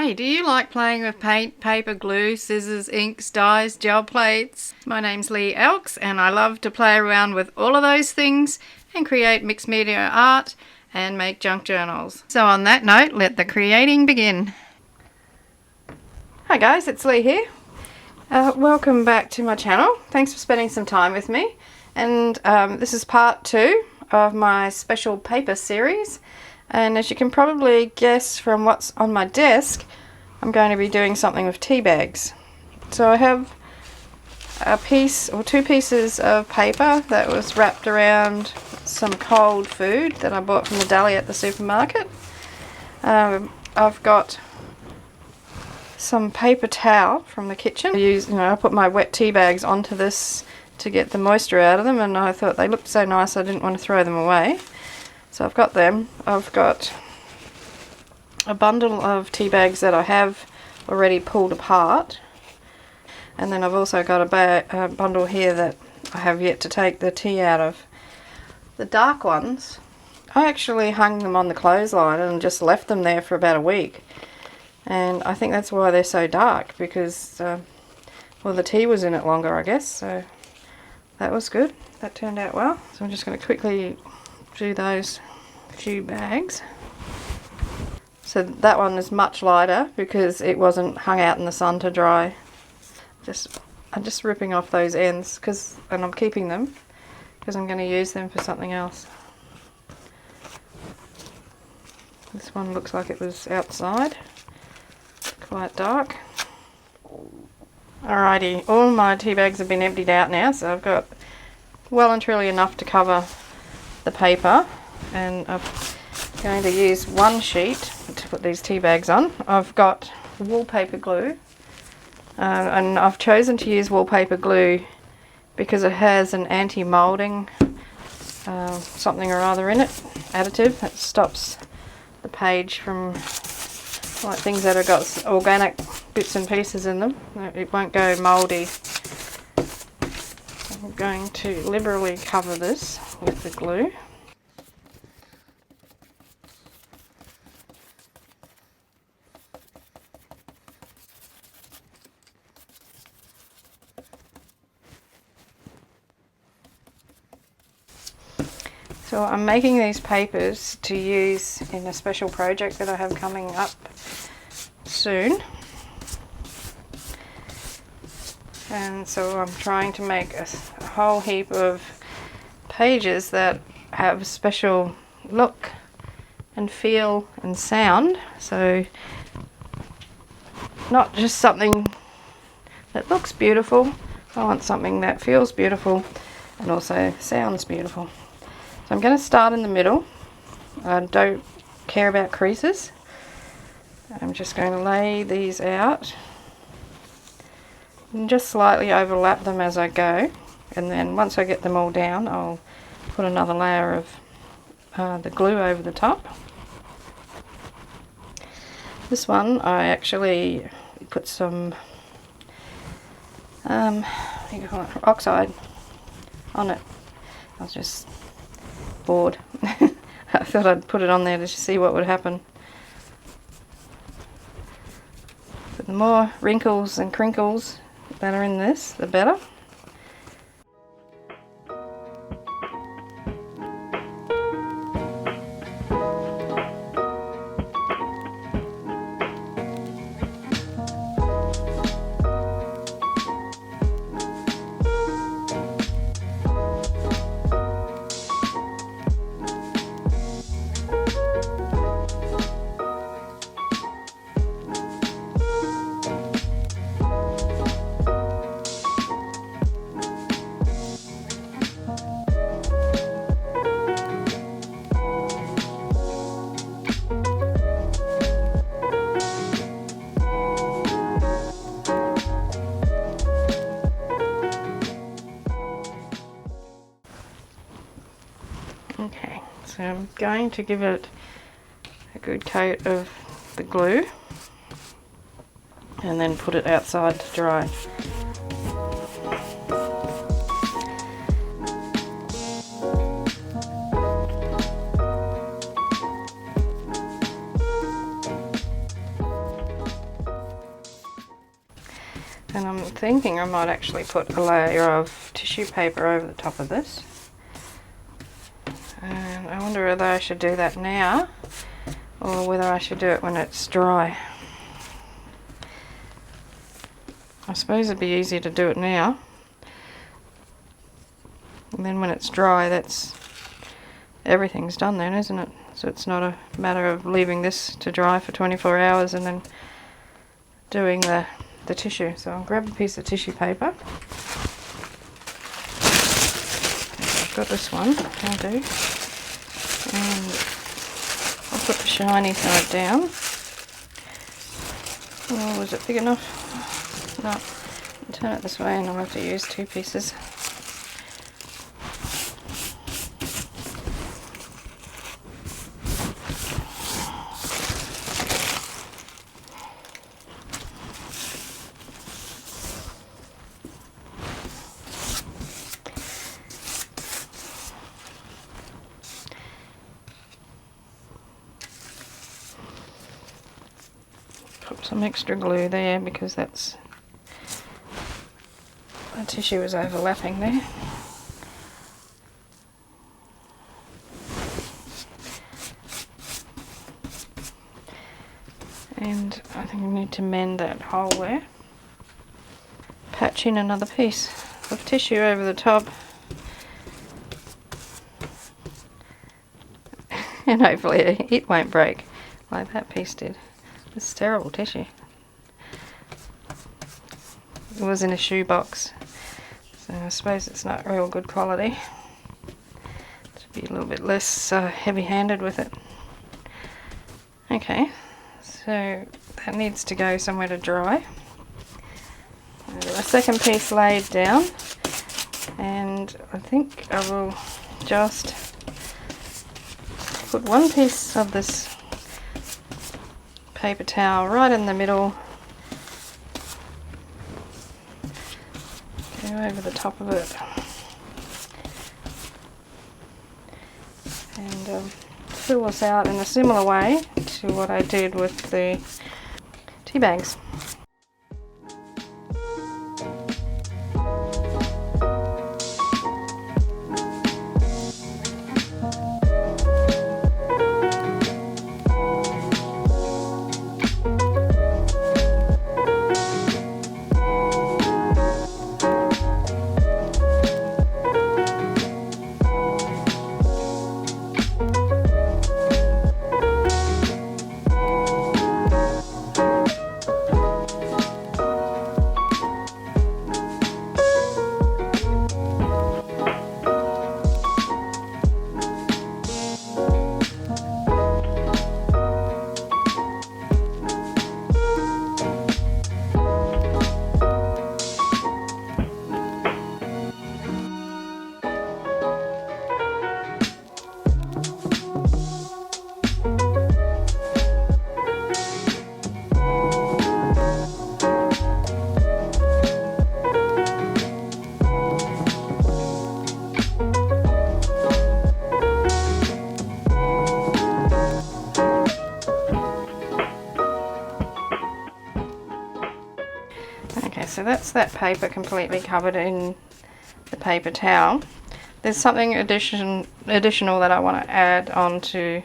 Hey, do you like playing with paint, paper, glue, scissors, inks, dyes, gel plates? My name's Leigh and I love to play around with all of those things and create mixed media art and make junk journals. So on that note, let the creating begin. Hi guys, it's Leigh here. Welcome back to my channel. Thanks for spending some time with me. And this is part 2 of my special paper series. And as you can probably guess from what's on my desk, I'm going to be doing something with tea bags. So I have a piece or 2 pieces of paper that was wrapped around some cold food that I bought from the deli at the supermarket. I've got some paper towel from the kitchen. I put my wet tea bags onto this to get the moisture out of them, and I thought they looked so nice I didn't want to throw them away. So I've got them. I've got a bundle of tea bags that I have already pulled apart, and then I've also got a bundle here that I have yet to take the tea out of. The dark ones, I actually hung them on the clothesline and just left them there for about a week, and I think that's why they're so dark, because well, the tea was in it longer, I guess, so that was good. That turned out well. So I'm just going to quickly do those few bags. So that one is much lighter because it wasn't hung out in the sun to dry. I'm just ripping off those ends and I'm keeping them because I'm going to use them for something else. This one looks like it was outside, quite dark. Alrighty, all my tea bags have been emptied out now, so I've got well and truly enough to cover the paper, and I'm going to use one sheet to put these tea bags on. I've got wallpaper glue, and I've chosen to use wallpaper glue because it has an anti-moulding something or other in it, additive that stops the page from, like, things that have got organic bits and pieces in them. It won't go mouldy. I'm going to liberally cover this with the glue. So I'm making these papers to use in a special project that I have coming up soon. And so I'm trying to make a whole heap of pages that have special look and feel and sound. So not just something that looks beautiful, I want something that feels beautiful and also sounds beautiful. So I'm going to start in the middle. I don't care about creases. I'm just going to lay these out and just slightly overlap them as I go, and then once I get them all down I'll put another layer of the glue over the top. This one I actually put some what do you call it, oxide on it. I was just bored. I thought I'd put it on there to see what would happen. But the more wrinkles and crinkles that are in this, the better. Okay, so I'm going to give it a good coat of the glue and then put it outside to dry. And I'm thinking I might actually put a layer of tissue paper over the top of this. And I wonder whether I should do that now or whether I should do it when it's dry. I suppose it'd be easier to do it now. And then when it's dry, everything's done then, isn't it? So it's not a matter of leaving this to dry for 24 hours and then doing the tissue. So I'll grab a piece of tissue paper. I've got this one, I'll do. And I'll put the shiny side down. Oh, was it big enough? No. I'll turn it this way and I'll have to use 2 pieces. Put some extra glue there because the tissue is overlapping there. And I think I need to mend that hole there. Patch in another piece of tissue over the top. And hopefully it won't break like that piece did. It's terrible tissue. It was in a shoebox, so I suppose it's not real good quality. To be a little bit less heavy-handed with it. Okay, so that needs to go somewhere to dry. I've got a second piece laid down, and I think I will just put one piece of this paper towel right in the middle, go over the top of it, and fill this out in a similar way to what I did with the tea bags. Okay, so that's that paper completely covered in the paper towel. There's something additional that I want to add onto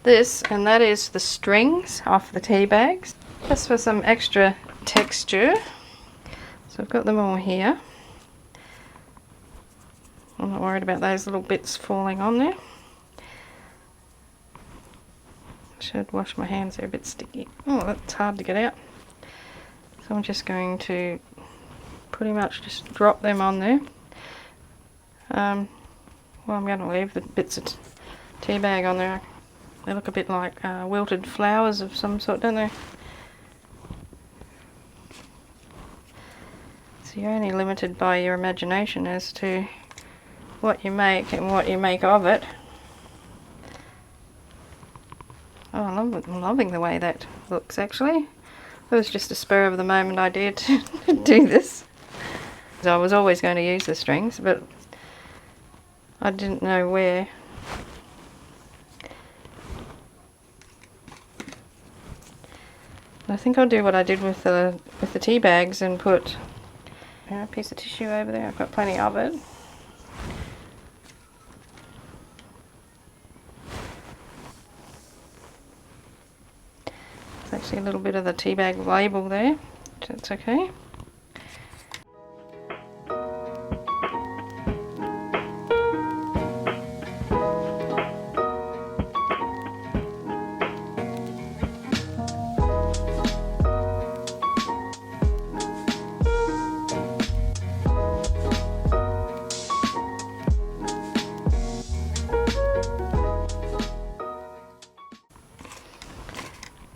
this, and that is the strings off the tea bags, just for some extra texture. So I've got them all here. I'm not worried about those little bits falling on there. Should wash my hands, they're a bit sticky. Oh, that's hard to get out. So I'm just going to pretty much just drop them on there. Well, I'm going to leave the bits of tea bag on there. They look a bit like wilted flowers of some sort, don't they? So you're only limited by your imagination as to what you make and what you make of it. Oh, I'm loving the way that looks actually. It was just a spur of the moment idea to do this. I was always going to use the strings, but I didn't know where. I think I'll do what I did with the tea bags and put a piece of tissue over there. I've got plenty of it. There's actually a little bit of the tea bag label there, but it's okay.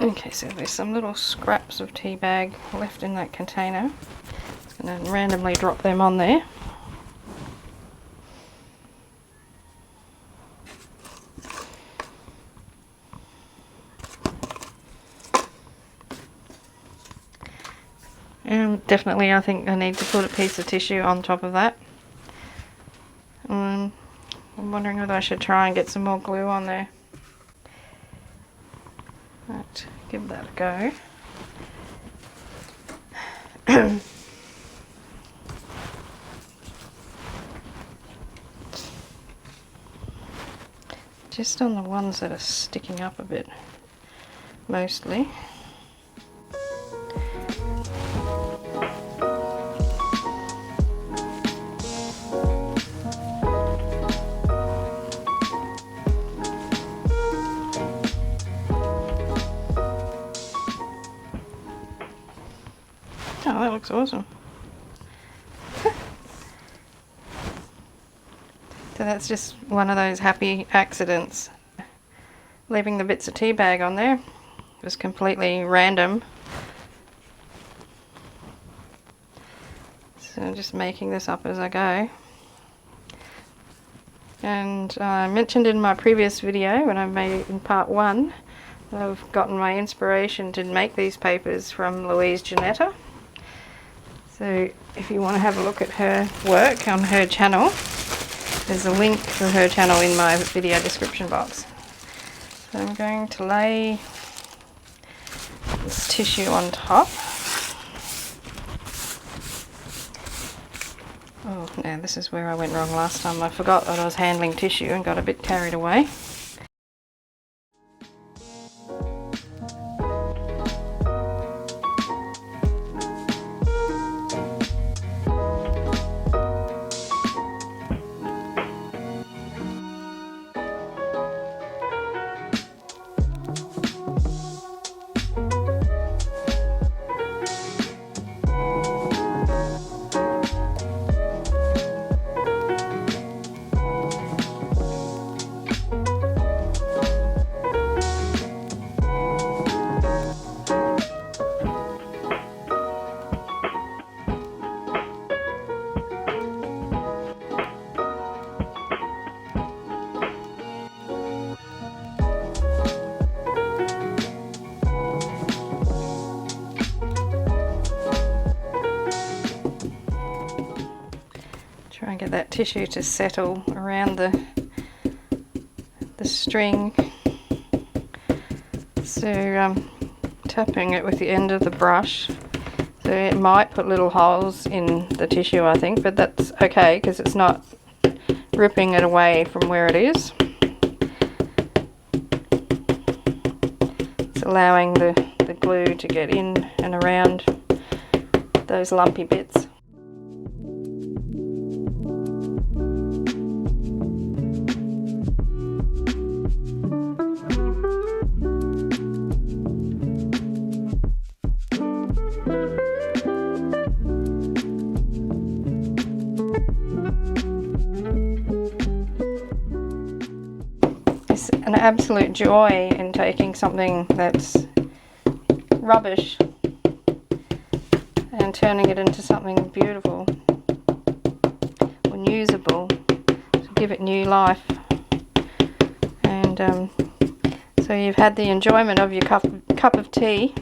Okay, so there's some little scraps of tea bag left in that container. Just going to randomly drop them on there. And definitely I think I need to put a piece of tissue on top of that. I'm wondering whether I should try and get some more glue on there. Right, give that a go. Just on the ones that are sticking up a bit, mostly. Oh, that looks awesome. So that's just one of those happy accidents. Leaving the bits of tea bag on there was completely random. So I'm just making this up as I go. And I mentioned in my previous video, when I made it in part 1, that I've gotten my inspiration to make these papers from Louise Janetta. So if you want to have a look at her work on her channel, there's a link to her channel in my video description box. So I'm going to lay this tissue on top. Oh, now this is where I went wrong last time. I forgot that I was handling tissue and got a bit carried away. Try and get that tissue to settle around the string. So tapping it with the end of the brush, so it might put little holes in the tissue, I think, but that's okay because it's not ripping it away from where it is. It's allowing the glue to get in and around those lumpy bits. It's an absolute joy in taking something that's rubbish and turning it into something beautiful or usable, to give it new life. And so you've had the enjoyment of your cup of tea,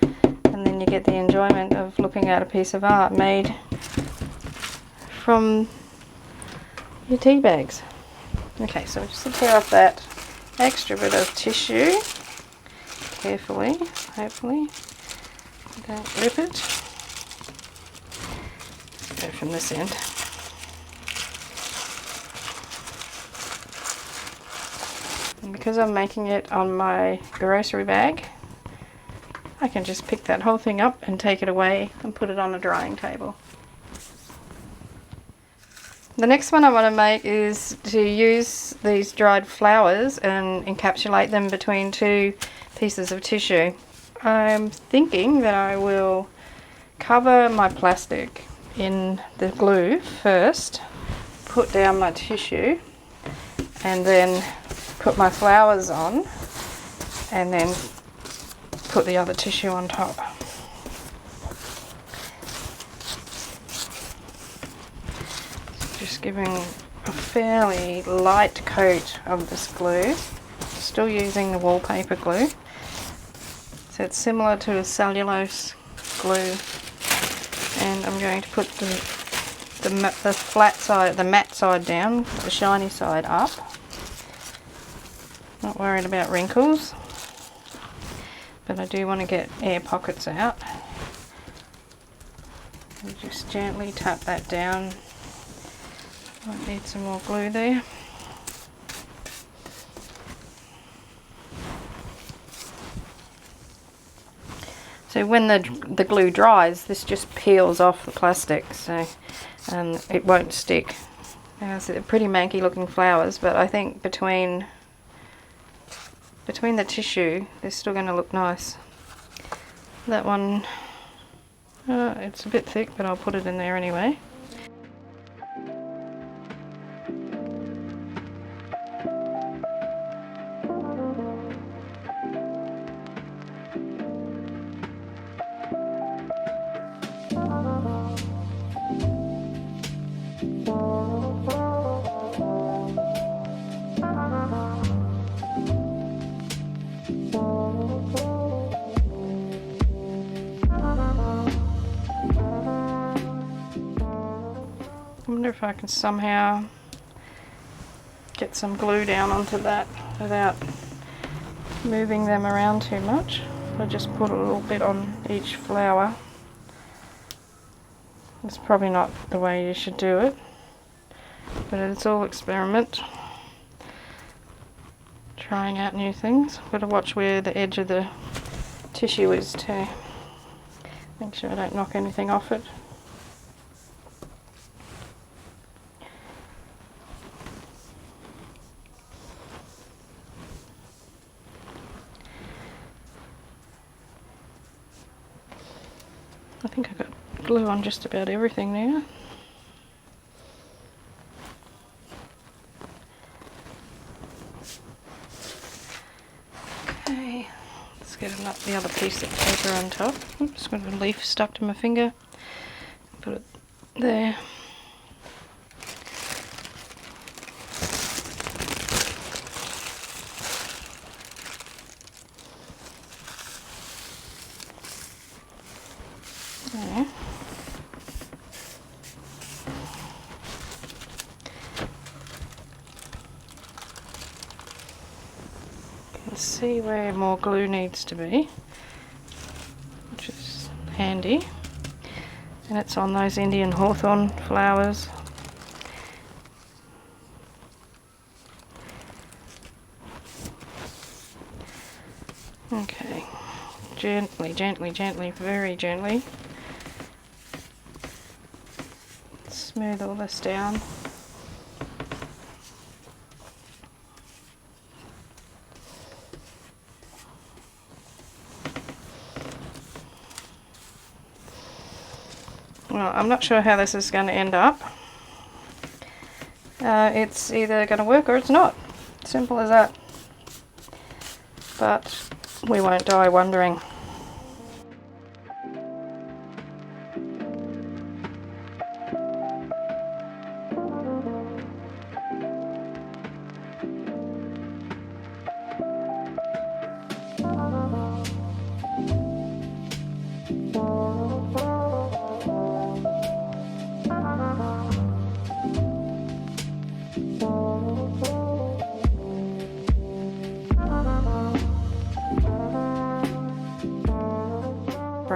and then you get the enjoyment of looking at a piece of art made from your tea bags. Okay, so just to tear off that extra bit of tissue carefully, hopefully. Don't rip it. Go from this end. And because I'm making it on my grocery bag, I can just pick that whole thing up and take it away and put it on a drying table. The next one I want to make is to use these dried flowers and encapsulate them between two pieces of tissue. I'm thinking that I will cover my plastic in the glue first, put down my tissue, and then put my flowers on, and then put the other tissue on top. Just giving a fairly light coat of this glue, still using the wallpaper glue. So it's similar to a cellulose glue, and I'm going to put the flat side, the matte side down, the shiny side up. Not worried about wrinkles, but I do want to get air pockets out. And just gently tap that down. Might need some more glue there. So when the glue dries, this just peels off the plastic, so it won't stick. Now, so they're pretty manky looking flowers, but I think between the tissue, they're still going to look nice. That one, it's a bit thick, but I'll put it in there anyway. I wonder if I can somehow get some glue down onto that without moving them around too much. I just put a little bit on each flower. It's probably not the way you should do it, but it's all experiment. Trying out new things. Got to watch where the edge of the tissue is too. Make sure I don't knock anything off it. I think I've got glue on just about everything now. Okay, let's get the other piece of paper on top. Oops, got a leaf stuck to my finger. Put it there. There. You can see where more glue needs to be, which is handy, and it's on those Indian hawthorn flowers. Okay, gently, gently, gently, very gently. Smooth all this down. Well, I'm not sure how this is going to end up. It's either going to work or it's not. Simple as that. But we won't die wondering.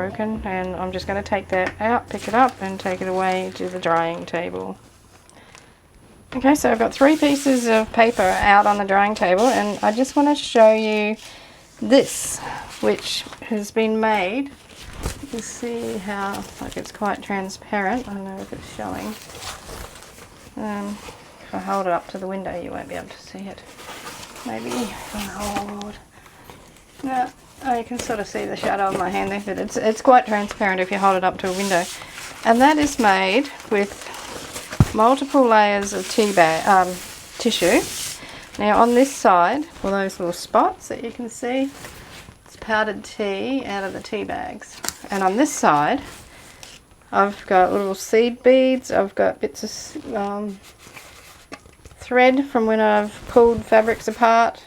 broken, and I'm just going to take that out, pick it up and take it away to the drying table. Okay, so I've got 3 pieces of paper out on the drying table, and I just want to show you this, which has been made. You can see how, like, it's quite transparent. I don't know if it's showing. If I hold it up to the window, you won't be able to see it. Maybe if I hold. No, oh, you can sort of see the shadow of my hand there, but it's quite transparent if you hold it up to a window. And that is made with multiple layers of tissue. Now on this side, all those little spots that you can see, it's powdered tea out of the tea bags. And on this side, I've got little seed beads, I've got bits of thread from when I've pulled fabrics apart.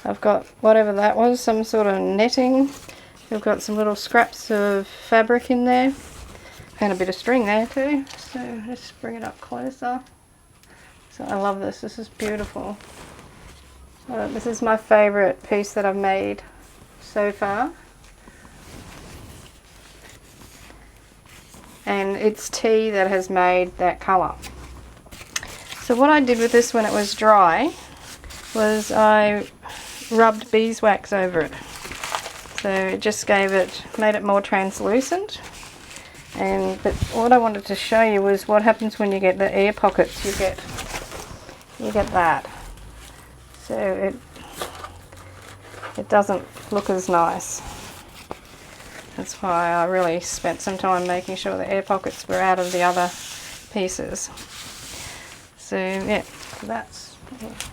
I've got whatever that was, some sort of netting. I've got some little scraps of fabric in there. And a bit of string there too, so just bring it up closer. So I love this, this is beautiful. This is my favourite piece that I've made so far. And it's tea that has made that colour. So what I did with this when it was dry was I rubbed beeswax over it. So it just made it more translucent. But what I wanted to show you was what happens when you get the air pockets. You get that. So it doesn't look as nice. That's why I really spent some time making sure the air pockets were out of the other pieces. So yeah, that's,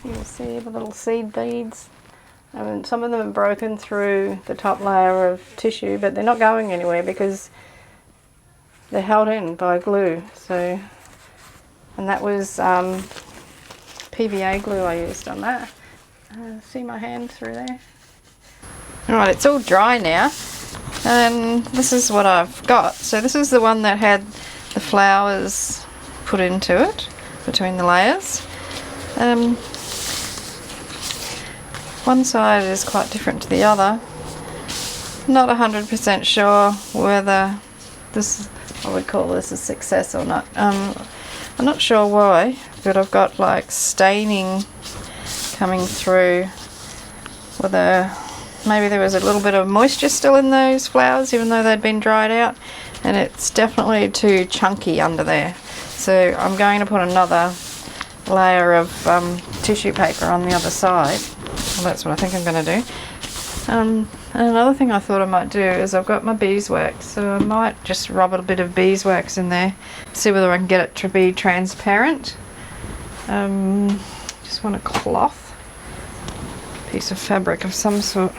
you'll see the little seed beads. Some of them are broken through the top layer of tissue, but they're not going anywhere because they're held in by glue. So, and that was PVA glue I used on that. See my hand through there? Alright, it's all dry now, and this is what I've got. So this is the one that had the flowers put into it between the layers. One side is quite different to the other. Not 100% sure whether this, I would call this a success or not. I'm not sure why, but I've got like staining coming through. Whether maybe there was a little bit of moisture still in those flowers even though they'd been dried out, and it's definitely too chunky under there. So I'm going to put another layer of tissue paper on the other side. Well, that's what I think I'm going to do. And another thing I thought I might do is I've got my beeswax, so I might just rub a bit of beeswax in there, see whether I can get it to be transparent. Just want a cloth, piece of fabric of some sort.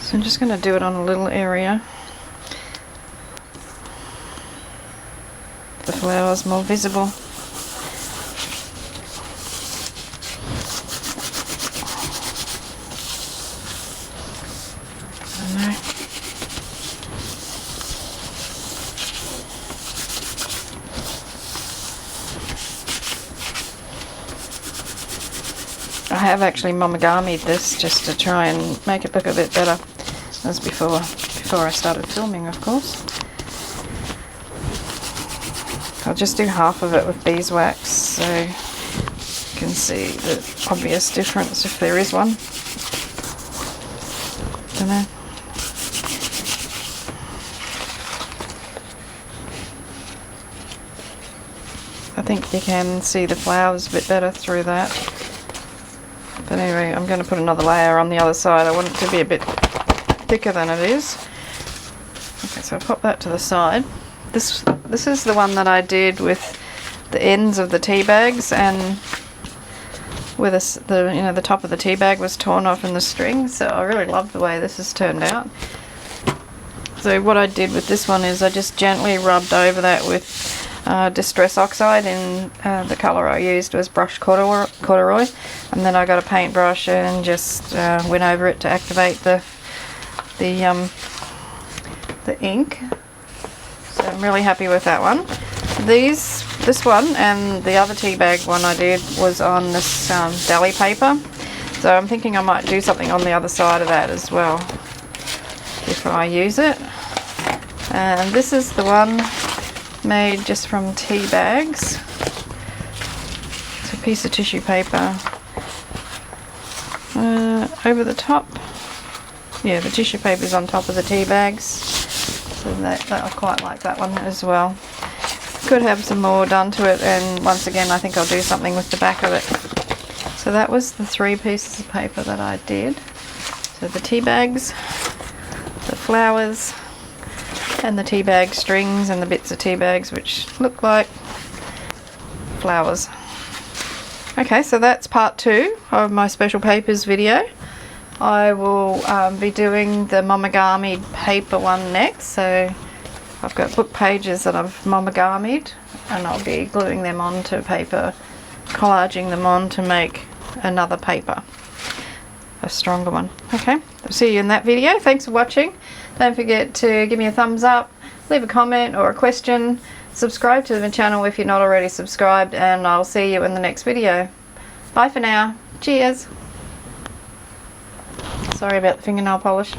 So I'm just going to do it on a little area. The flowers more visible. I have actually momogami'd this just to try and make it look a bit better. As before I started filming, of course. I'll just do half of it with beeswax so you can see the obvious difference if there is one. Don't know. I think you can see the flowers a bit better through that. But anyway, I'm going to put another layer on the other side. I want it to be a bit thicker than it is. Okay, so I'll pop that to the side. This is the one that I did with the ends of the tea bags, and where the top of the tea bag was torn off in the string. So I really love the way this has turned out. So what I did with this one is I just gently rubbed over that with Distress Oxide, and the colour I used was brushed corduroy, and then I got a paintbrush and just went over it to activate the ink. So I'm really happy with that one. This one and the other tea bag one I did was on this deli paper. So I'm thinking I might do something on the other side of that as well before I use it. And this is the one made just from tea bags. It's a piece of tissue paper over the top. Yeah, the tissue paper is on top of the tea bags. So that I quite like that one as well. Could have some more done to it, and once again I think I'll do something with the back of it. So that was the 3 pieces of paper that I did. So the tea bags, the flowers, and the tea bag strings and the bits of tea bags which look like flowers. Okay, so that's part 2 of my special papers video. I will be doing the monogamied paper one next. So I've got book pages that I've monogamied, and I'll be gluing them onto paper, collaging them on to make another paper, a stronger one. Okay, I'll see you in that video. Thanks for watching. Don't forget to give me a thumbs up, leave a comment or a question, subscribe to the channel if you're not already subscribed, and I'll see you in the next video. Bye for now. Cheers. Sorry about the fingernail polish.